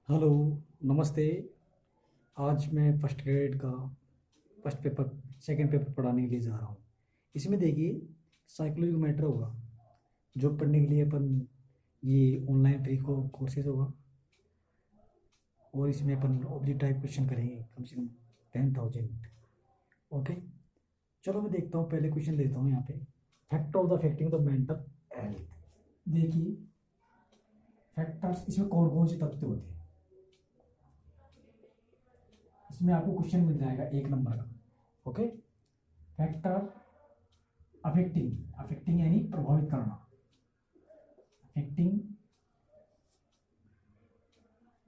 Hello, नमस्ते। आज मैं फर्स्ट ग्रेड का फर्स्ट पेपर सेकंड पेपर पढ़ाने के लिए जा रहा हूँ। इसमें देखिए, साइकोलॉजी का मैटर होगा जो पढ़ने के लिए अपन ये ऑनलाइन फ्री को कोर्सेज होगा। और इसमें अपन ऑब्जेक्ट टाइप क्वेश्चन करेंगे कम से कम 10,000। ओके, चलो मैं देखता हूँ। पहले क्वेश्चन लेता हूँ यहाँ पे। Factor of the affecting the mental health. देखिए, फैक्टर्स इसमें कौन कौन से तथ्य होते हैं। इसमें आपको क्वेश्चन मिल जाएगा 1 नंबर का। ओके, फैक्टर अफेक्टिंग, अफेक्टिंग यानी प्रभावित करना। Affecting,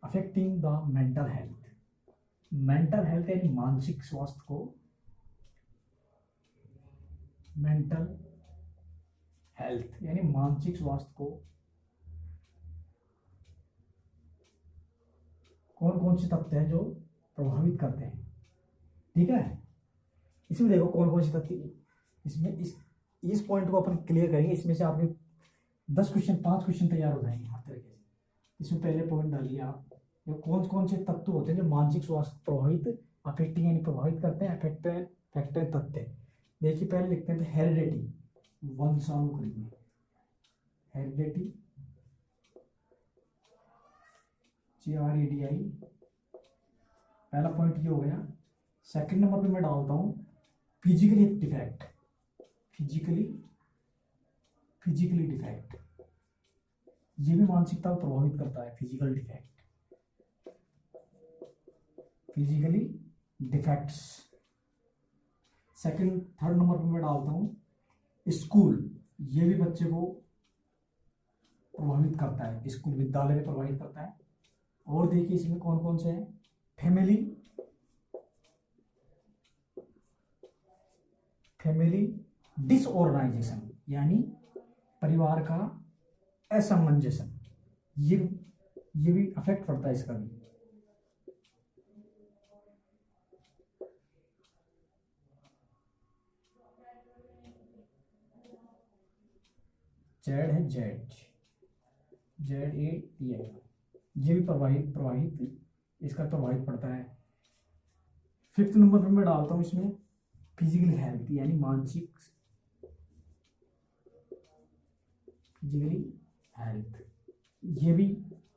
affecting the mental health. Mental health यानी मानसिक स्वास्थ्य को, मेंटल हेल्थ यानी मानसिक स्वास्थ्य को कौन कौन से तथ्य हैं जो प्रभावित करते हैं। ठीक है, इसमें देखो कौन कौन से तथ्य। इसमें इस पॉइंट को अपन क्लियर करेंगे। इसमें से आपके 10 क्वेश्चन, 5 क्वेश्चन तैयार हो जाएंगे हर तरीके से। इसमें पहले पॉइंट डालिए आप, जो कौन कौन से तत्व होते हैं जो मानसिक स्वास्थ्य प्रभावित, अफेक्टिंग यानी प्रभावित करते हैं, अफेक्टर फैक्टर तथ्य। देखिए, पहले लिखते हैं हेरिडिटी, वंशानुक्रम में। हेरिडिटी, GREDI, पहला पॉइंट ये हो गया। सेकंड नंबर पे मैं डालता हूँ फिजिकली डिफेक्ट। फिजिकली डिफेक्ट, ये भी मानसिकता को प्रभावित करता है। Physical defect, physically defects. Second third number पे मैं डालता हूँ स्कूल, ये भी बच्चे को प्रभावित करता है। स्कूल, विद्यालय में प्रभावित करता है। और देखिए इसमें कौन कौन से हैं। फैमिली, फैमिली डिसऑर्गेनाइजेशन यानी परिवार का असमंजसन, ये भी अफेक्ट पड़ता है इसका भी। जेड है, ZED, ये भी प्रभावित इसका प्रभावित पड़ता है। फिफ्थ नंबर पर मैं डालता हूँ इसमें फिजिकल हेल्थ यानी मानसिक, फिजिकली हेल्थ, ये भी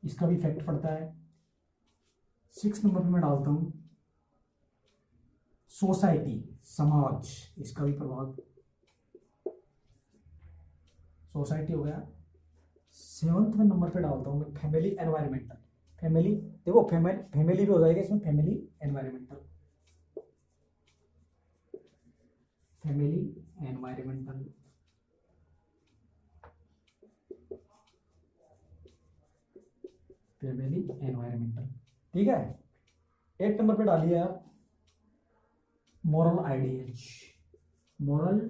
इसका भी इफेक्ट पड़ता है। 6 नंबर पर मैं डालता हूँ सोसाइटी, समाज, इसका भी प्रभाव, सोसाइटी हो गया। 7वें नंबर पे डालता हूँ मैं फैमिली एनवायरमेंटल। फैमिली, देखो फैमिली भी हो जाएगा इसमें। Family environmental, family environmental, family environmental. ठीक है, 8 नंबर पे डालिए आप moral ideas, moral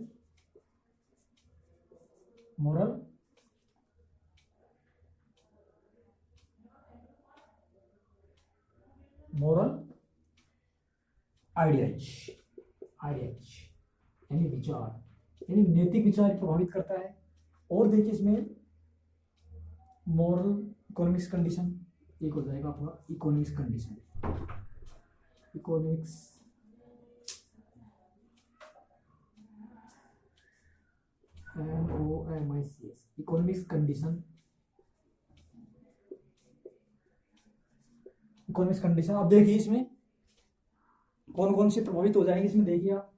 moral moral ideas, ideas यानी विचार, यानी नैतिक विचार प्रभावित करता है। और देखिए इसमें मॉरल इकोनॉमिक्स कंडीशन, एक हो जाएगा आपका economics condition, economics MOMICS, economics condition, economics condition. अब देखिए इसमें कौन कौन से प्रभावित हो जाएंगे। इसमें देखिए आप,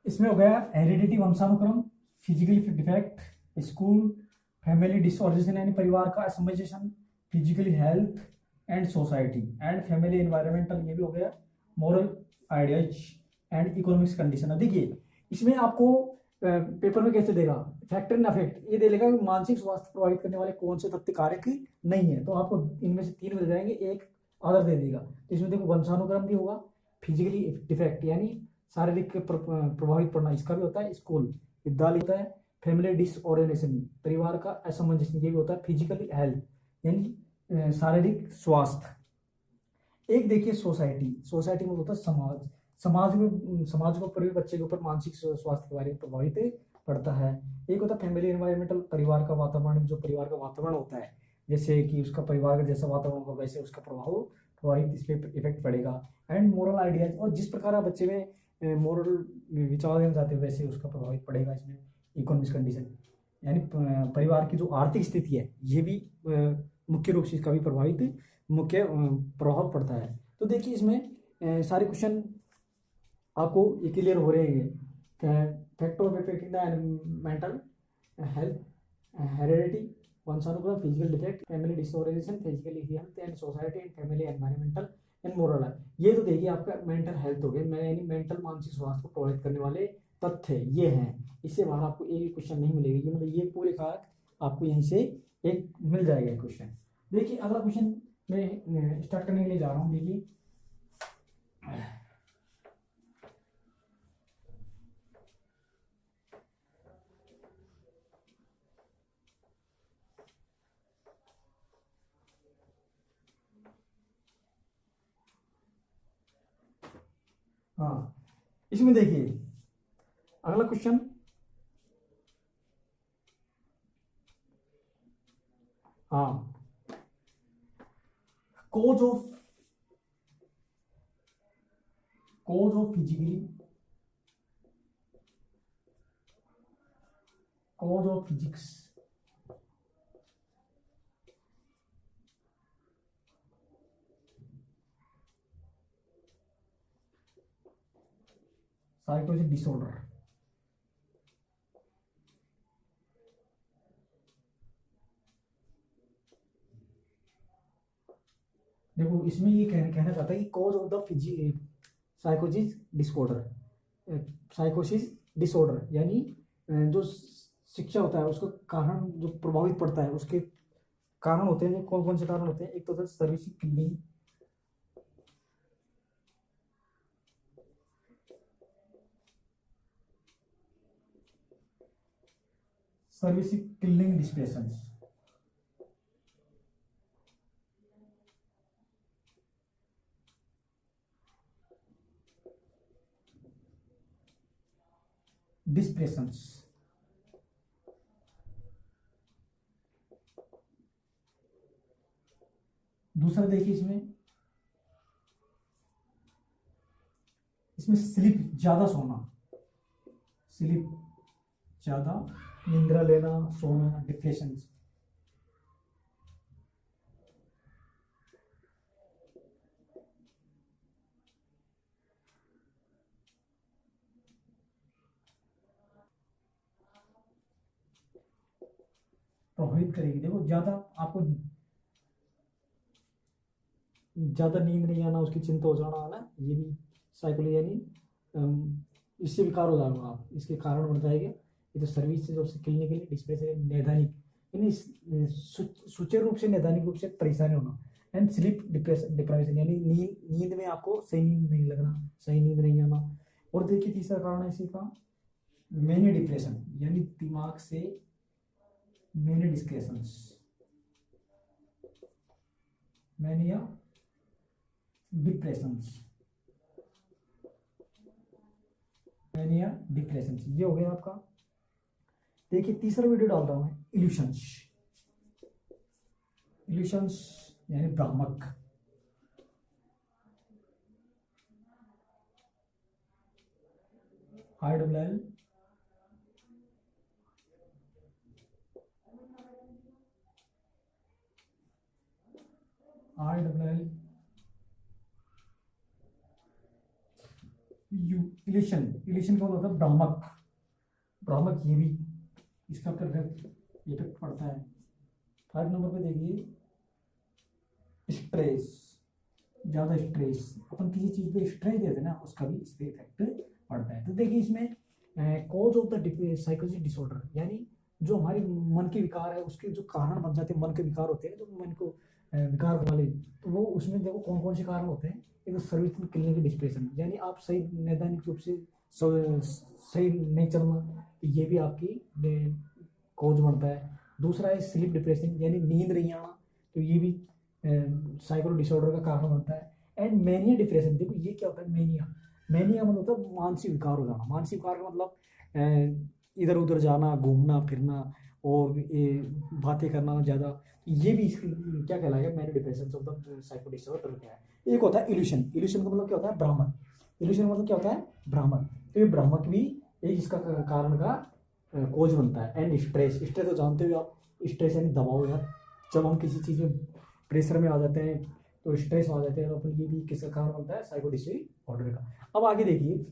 इसमें हो गया हेरिडिटी, वंशानुक्रम, physically defect, school, family disorganization यानी परिवार का असमंजसन, physically health and society, and family environmental, ये भी हो गया। Moral ideas and economics condition. देखिए इसमें आपको पेपर में कैसे देगा, फैक्टर एंड अफेक्ट, ये दे लेगा कि मानसिक स्वास्थ्य प्रभावित करने वाले कौन से तथ्य कारक नहीं है। तो आपको इनमें से 3 मिल जाएंगे, एक अदर दे देगा। तो इसमें देखो वंशानुक्रम भी होगा, फिजिकली डिफेक्ट यानी शारीरिक प्रभावित पड़ना, इसका भी होता है। स्कूल, विद्यालय होता है। फैमिली डिसऑर्गेनाइजेशन, परिवार का असमंजस, ये भी होता है। फिजिकली हेल्थ यानी शारीरिक स्वास्थ्य। एक देखिए सोसाइटी, सोसाइटी में होता है समाज, समाज को पूरे बच्चे के ऊपर मानसिक स्वास्थ्य के बारे में प्रभावित पड़ता है। एक होता है फैमिली एनवायरमेंटल, परिवार का वातावरण, जो परिवार का वातावरण होता है, जैसे कि उसका परिवार का जैसा वातावरण होगा वैसे उसका प्रभावित इस पर इफेक्ट पड़ेगा। एंड मोरल आइडियाज, और जिस प्रकार आप बच्चे में मोरल विचार देना चाहते हो वैसे उसका प्रभावित पड़ेगा इसमें। इकोनॉमिक कंडीशन, यानी परिवार की जो आर्थिक स्थिति है ये भी मुख्य रूप से इसका भी मुख्य प्रभाव पड़ता है। तो देखिए इसमें सारे क्वेश्चन आपको ये क्लियर हो रहे हैं। Factor of affecting the mental health, heredity, वंशानुक्रम, physical defect, family disorganization, physical health and society and family environmental and moral है। ये तो देखिए आपका मेंटल हेल्थ हो गया, यानी मेंटल मानसिक स्वास्थ्य को प्रभावित करने वाले तथ्य ये हैं। इससे बाहर आपको एक भी क्वेश्चन नहीं मिलेगा, ये मतलब ये पूरे कारक आपको यहीं से एक मिल जाएगा क्वेश्चन। देखिए अगला क्वेश्चन मैं स्टार्ट करने के लिए जा रहा हूँ। देखिए हाँ, इसमें देखिए अगला क्वेश्चन, हाँ, cause of physically, cause of physics, psychological disorder. देखो इसमें ये कहना चाहता है कि cause of the साइकोसिस disorder, साइकोसिस disorder यानी जो शिक्षा होता है उसका कारण जो प्रभावित पड़ता है उसके कारण होते हैं, कौन कौन से कारण होते हैं। एक तो service killing, service killing depression, depressions. दूसरा देखिए इसमें स्लीप, ज्यादा सोना, स्लीप ज्यादा, निंद्रा लेना, सोना, डिप्रेशन। प्रभावित करेगी। देखो ज्यादा आपको ज्यादा नींद नहीं आना, उसकी चिंता हो जाना है ना, ये भी साइकोलॉजी यानी इससे विकार हो जाएगा आप, इसके कारण बढ़ जाएगा। ये तो सर्विस से जब खेलने के लिए डिस्प्रेशन, नैदानिक यानी सुचारू रूप से नैदानिक रूप से परेशानी होना। एंड स्लीप डिप्राइवेशन यानी नींद में आपको सही नींद नहीं लगना, सही नींद नहीं आना। और देखिए तीसरा कारण है इसी का मैनी डिप्रेशन, यानी दिमाग से many discussions, mania depressions, mania depressions, ये हो गया आपका। देखिए तीसरा वीडियो डाल रहा हूं मैं, इल्यूशंस, इल्यूशंस यानी भ्रामक, IEEE इल्यूशन, इल्यूशन कौन होता है, भ्रामक, भ्रामक ये भी इसका इफेक्ट पड़ता है। 5 नंबर पे देखिए स्ट्रेस, ज़्यादा स्ट्रेस, अपन किसी चीज़ पे स्ट्रेस देते हैं ना उसका भी इस पे इफेक्ट पड़ता है। तो देखिए इसमें cause of the psychological disorder यानी जो हमारे मन के विकार है उसके जो कारण बन जाते हैं, मन के विकार होते हैं तो मन को विकार वाले, तो वो उसमें देखो कौन कौन से कारण होते हैं। एक तो सर्विस क्लिनिक डिस्प्रेशन यानी आप सही नैदानिक रूप से सही नहीं चलना, तो ये भी आपकी कॉज बनता है। दूसरा है स्लीप डिप्रेशन यानी नींद नहीं आना, तो ये भी साइकोलॉजिकल डिसऑर्डर का कारण बनता है। एंड मैनिया डिप्रेशन, देखो ये क्या होता है, मैनिया, मैनिया मतलब होता है मानसिक विकार हो जाना। मानसिक विकार का मतलब इधर उधर जाना, घूमना फिरना और ये बातें करना ज़्यादा, ये भी क्या कहलाएगा, many differences of the psycho disorder क्या है। एक होता है इल्यूशन, इल्यूशन का मतलब क्या होता है, भ्रामक। इल्यूशन का मतलब क्या होता है, भ्रामक। तो ये भ्रामक भी एक इसका कारण का कोज बनता है। एंड स्ट्रेस, स्ट्रेस तो जानते हो आप, स्ट्रेस यानी दबाव यार। जब हम किसी चीज़ में प्रेशर में आ जाते हैं तो स्ट्रेस आ जाते हैं, तो अपन ये भी किसका कारण बनता है, साइको डिसऑर्डर का। अब आगे देखिए,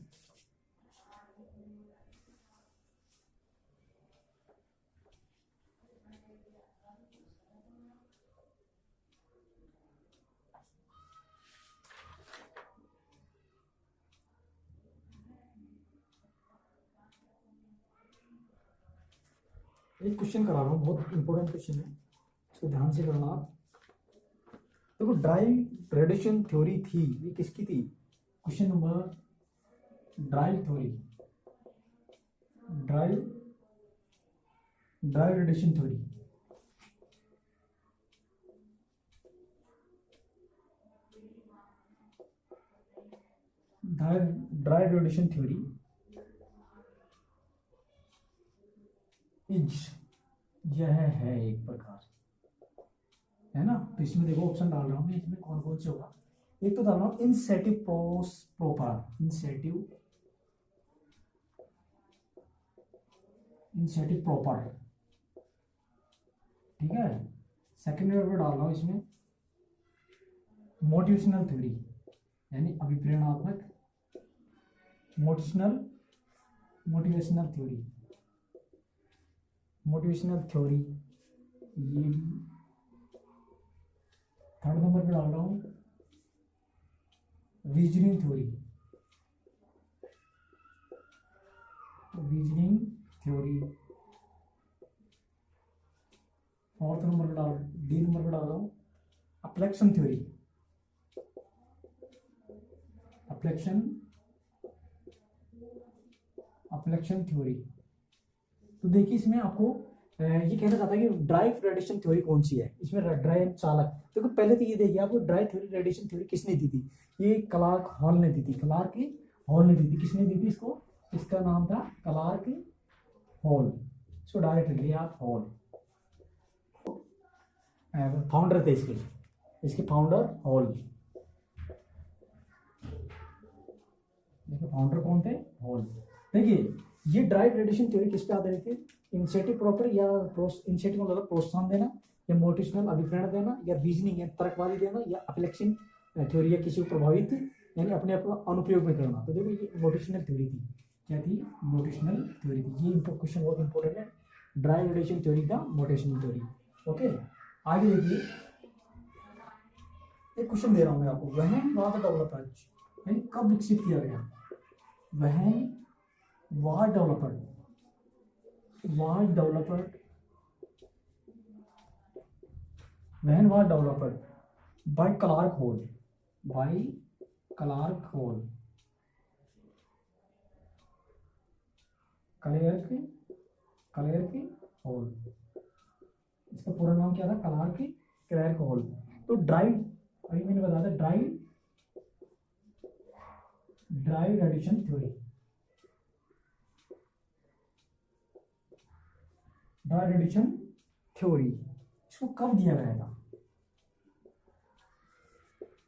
एक क्वेश्चन करा रहा हूँ, बहुत इंपॉर्टेंट क्वेश्चन है, इसको ध्यान से करना आप। देखो ड्राइव रेडिएशन थ्योरी थी, ये किसकी थी, question number, drive theory, drive drive radiation theory, drive radiation theory is, यह है एक प्रकार, है ना। तो इसमें देखो ऑप्शन डाल रहा हूँ मैं, इसमें कौन कौन से होगा। एक तो डाल रहा हूँ इंसेटिव प्रोपर, इंसेटिव प्रॉपर, ठीक है। सेकेंड नंबर पर डाल रहा हूँ इसमें मोटिवेशनल थ्योरी, यानी अभिप्रेरणात्मक, मोटिवेशनल थ्योरी, ये भी। थर्ड नंबर पे डाल रहा हूँ रीजनिंग थ्योरी, फोर्थ नंबर पे डी नंबर पे डाल रहा हूँ अफ्लेक्शन थ्योरी, अफ्लेक्शन थ्योरी। तो देखिए इसमें आपको ये कहना चाहता है कि ड्राइव रेडिएशन थ्योरी कौन सी है, इसमें ड्राइव चालक। देखो पहले तो ये देखिए आपको ड्राइव रेडिएशन थ्योरी किसने दी थी, ये क्लार्क हॉल ने दी थी, किसने दी थी इसको, इसका नाम था क्लार्क हॉल, इसको डायरेक्ट लिखिए आप, हॉल फाउंडर थे इसके फाउंडर हॉल, देखिए फाउंडर कौन थे, हॉल। देखिए ये ड्राइव रेडिएशन थ्योरी किस पे आधारित है, इंसेटिव प्रॉपर या इंसेटिव मतलब प्रोत्साहन देना, या मोटिवेशनल अभिप्रेरणा देना, या रीजनिंग या तर्कवादी देना, या अफ्लेक्शन थ्योरी या किसी को प्रभावित यानी अपने आप अनुप्रयोग में करना। तो देखो ये मोटिवेशनल थ्योरी थी, क्या थी, मोटिवेशनल थ्योरी थी। ये क्वेश्चन बहुत इंपॉर्टेंट है, ड्राइव रेडिएशन थ्योरी का मोटिवेशनल थ्योरी। ओके आगे देखिए, एक क्वेश्चन दे रहा हूँ मैं आपको, व्हेन वाज द डेवलपमेंट, यानी कब विकसित किया गया, when was developed, when was developed by Clark Hall, Clark Hall, इसका पूरा नाम क्या था, क्लार्क हॉल। तो ड्राइव, अभी मैंने बताया था ड्राइव रेडिएशन थ्योरी, इसको कब दिया गया था,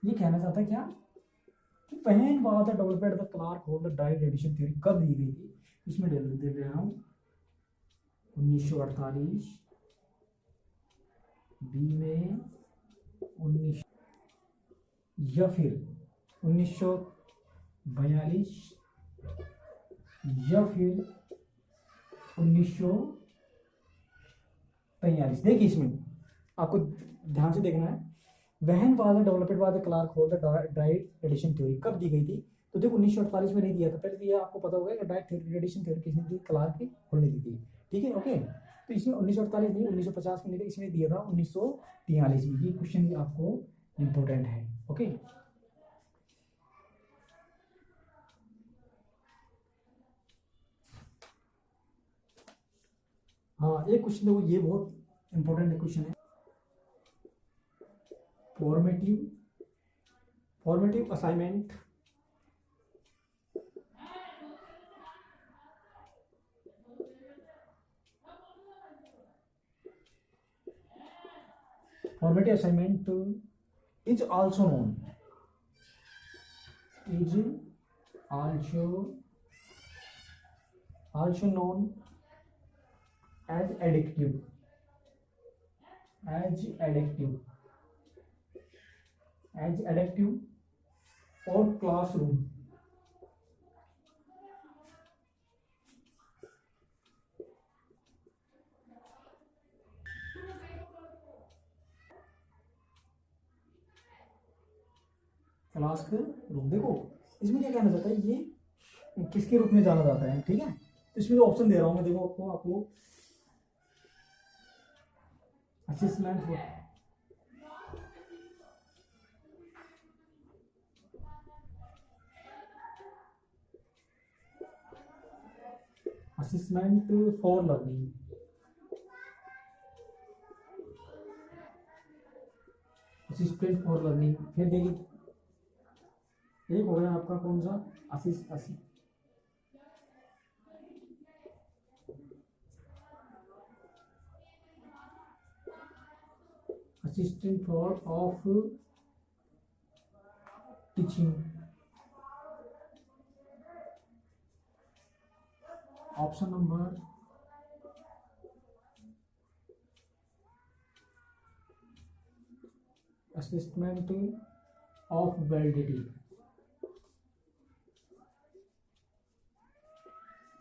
ये कहना चाहता है क्या कि when was the development the Clark Hall the drive radiation theory कब दी गई थी, इसमें दे रहा हूँ 1948, बी में 19, या फिर 1942, या फिर 1943। देखिए इसमें आपको ध्यान से देखना है, when was developed by the Clark Hall the drive radiation theory कब दी गई थी। तो देखो 1948 में नहीं दिया था, पहले तो ये आपको पता होगा कि ड्राइव रेडिएशन थ्योरी किसने दी, क्लार्क हॉल ने दी थी, ठीक है। ओके तो इसमें 1948 नहीं, 1950 में नहीं था, इसमें दिया था 1943 में। ये क्वेश्चन भी आपको इंपॉर्टेंट है। ओके हाँ एक क्वेश्चन देखो, ये बहुत इंपॉर्टेंट क्वेश्चन है, formative assignment, formative assignment is also known, is also known as addictive, as addictive, as addictive or classroom. Class के रूम, देखो इसमें क्या कहना चाहता है, ये किसके रूप में जाना जाता है, ठीक है। तो इसमें जो ऑप्शन दे रहा हूँ मैं, देखो आपको assistant for learning, assistant for learning. फिर देखिए एक हो गया आपका कौन सा, assistant for of teaching. Option number assistant of validity.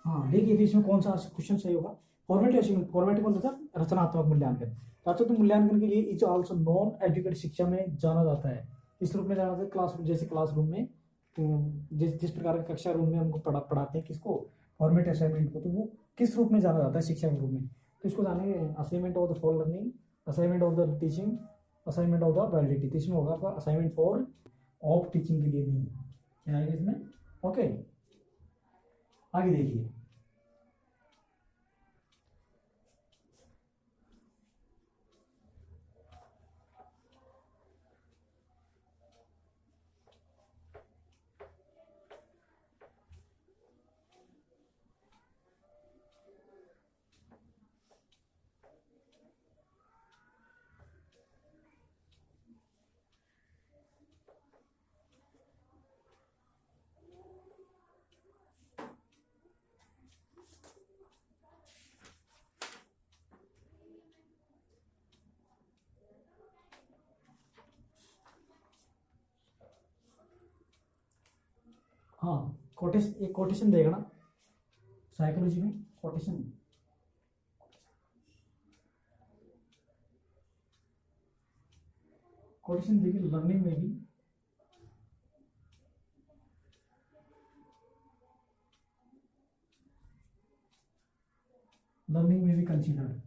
हाँ देखिए तो इसमें कौन सा क्वेश्चन सही होगा, फॉर्मेटिव। फॉर्मेटिव मतलब था रचनात्मक मूल्यांकन। रचनात्मक मूल्यांकन के लिए इज आल्सो नॉन एजुकेटेड शिक्षा में जाना जाता है, इस रूप में जाना जाता है क्लासरूम, जैसे क्लासरूम में जिस प्रकार के कक्षा रूम में हमको पढ़ाते हैं किसको, फॉर्मेटिव असाइनमेंट को, तो वो किस रूप में जाना जाता है, शिक्षा के रूप में। तो इसको जानेंगे, assignment of the for learning, assignment of the teaching, assignment of the validity. तो इसमें होगा आपका असाइनमेंट फॉर ऑफ टीचिंग के लिए नहीं, क्या है इसमें। ओके आगे देखिए, हाँ कोटेशन, एक कोटेशन देगा ना साइकोलॉजी में, कोटेशन कोटेशन देखिए लर्निंग में भी, लर्निंग में भी considered.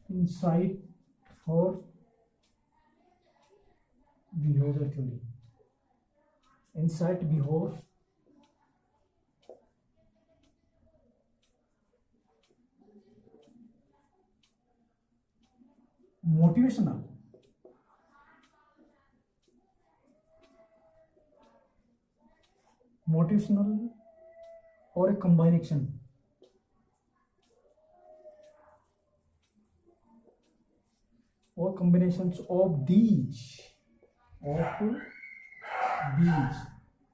insight for behavior theory, insight behavior motivational, motivational or a combination or combinations of these,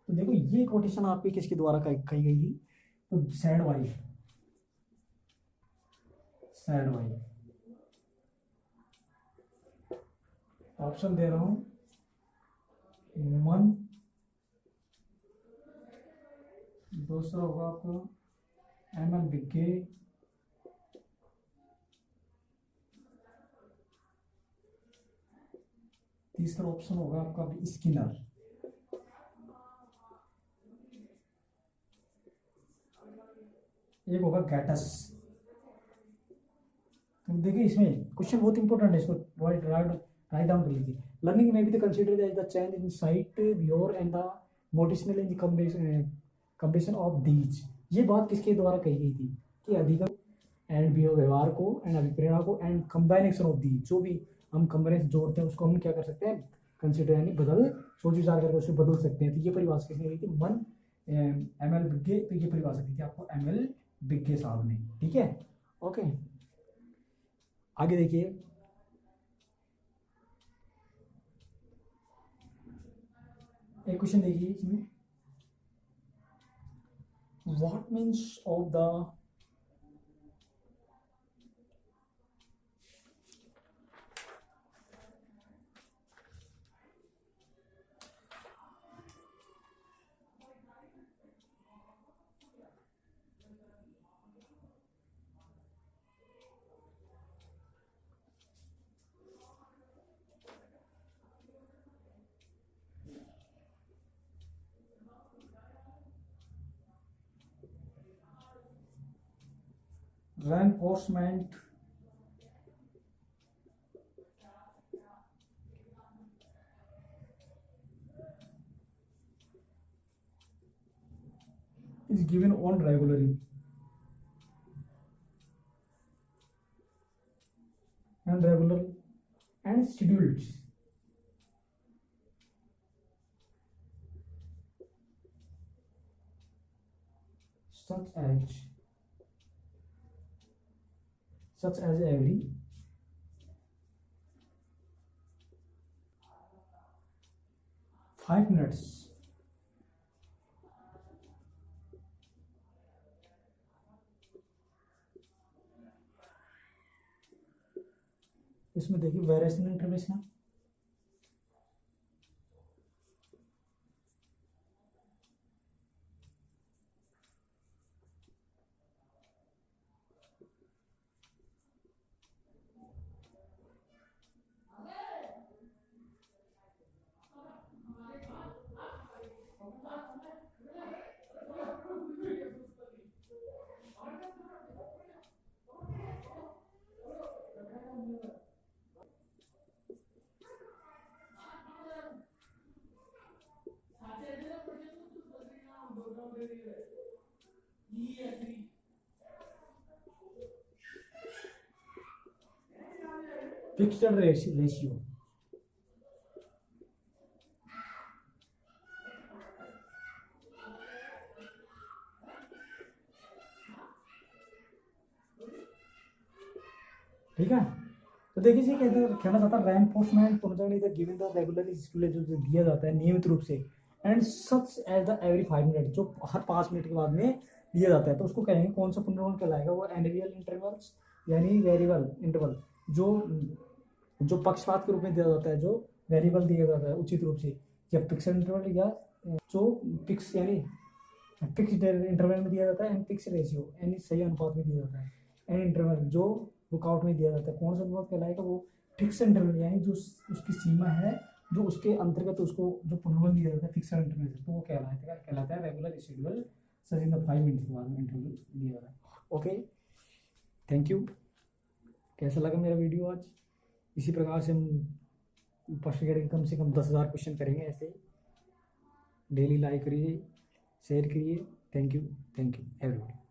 तो देखो ये कोटेशन आपकी किसके द्वारा कही गई थी, तो sad wife, sad wife. Option दे रहा हूं, मन, दूसरा होगा आपका एमएल बिग्गे, तीसरा ऑप्शन होगा आपका स्किनर, एक होगा गैटस। तो देखिए इसमें क्वेश्चन बहुत इंपॉर्टेंट है, इसको राइट डाउन कर लीजिए। लर्निंग में भी तो consider as the change in sight behaviour and the motivational in combination of these. ये बात किसके द्वारा कही गई थी कि अधिगम एंड भी व्यवहार को एंड अभिप्रेरणा को एंड कंबाइनेशन ऑफ दी, जो भी हम कंबाइनेशन जोड़ते हैं उसको हम क्या कर सकते हैं, कंसिडर यानी बदल सोच विचार करके उसको बदल सकते हैं। तो ये परिभाषा किसने दी थी, मन ML बिग्गे। तो ये परिभाषा दी थी आपको ML बिग्गे साहब ने, ठीक है। ओके, आगे देखिए, एक क्वेश्चन देखिए इसमें, what means of the reinforcement is given on regularly and regular and scheduled such as every 5 minutes इसमें देखिए वेरिएशन इंटरवेशन, फिक्स्ड रेशियो, ठीक है। तो देखिए कहना चाहता है रेनफोर्समेंट इधर गिवन द रेगुलरली जो दिया जाता है नियमित रूप से and such as the every 5 minute, जो हर 5 मिनट के बाद में दिया जाता है, तो उसको कहेंगे कौन सा पुनर्वन कहलाएगा, वो एनुअल इंटरवल्स यानी वेरिएबल इंटरवल, जो पक्षपात के रूप में दिया जाता है, जो वेरिएबल दिया जाता है उचित रूप से, या फिक्स्ड इंटरवल या जो फिक्स यानी फिक्स्ड इंटरवल में दिया जाता है, एंड फिक्स रेशियो यानी सही अनुपात में दिया जाता है, एंड इंटरवल जो रुकावट में दिया जाता है, कौन सा अनुपात कहलाएगा, वो फिक्स इंटरवल यानी जो उसकी सीमा है, जो उसके अंतर्गत उसको जो पुनर्वन दिया जाता है फिक्स इंटरवल से, तो वो कहलाता है regular schedule such in the 5 minute के बाद में इंटरवल दिया जाता है। Okay, thank you. कैसा लगा मेरा वीडियो आज? इसी प्रकार से हम फर्स्ट ग्रेड के कम से कम 10,000 क्वेश्चन करेंगे ऐसे ही। डेली लाइक करिए, शेयर करिए। Thank you everyone.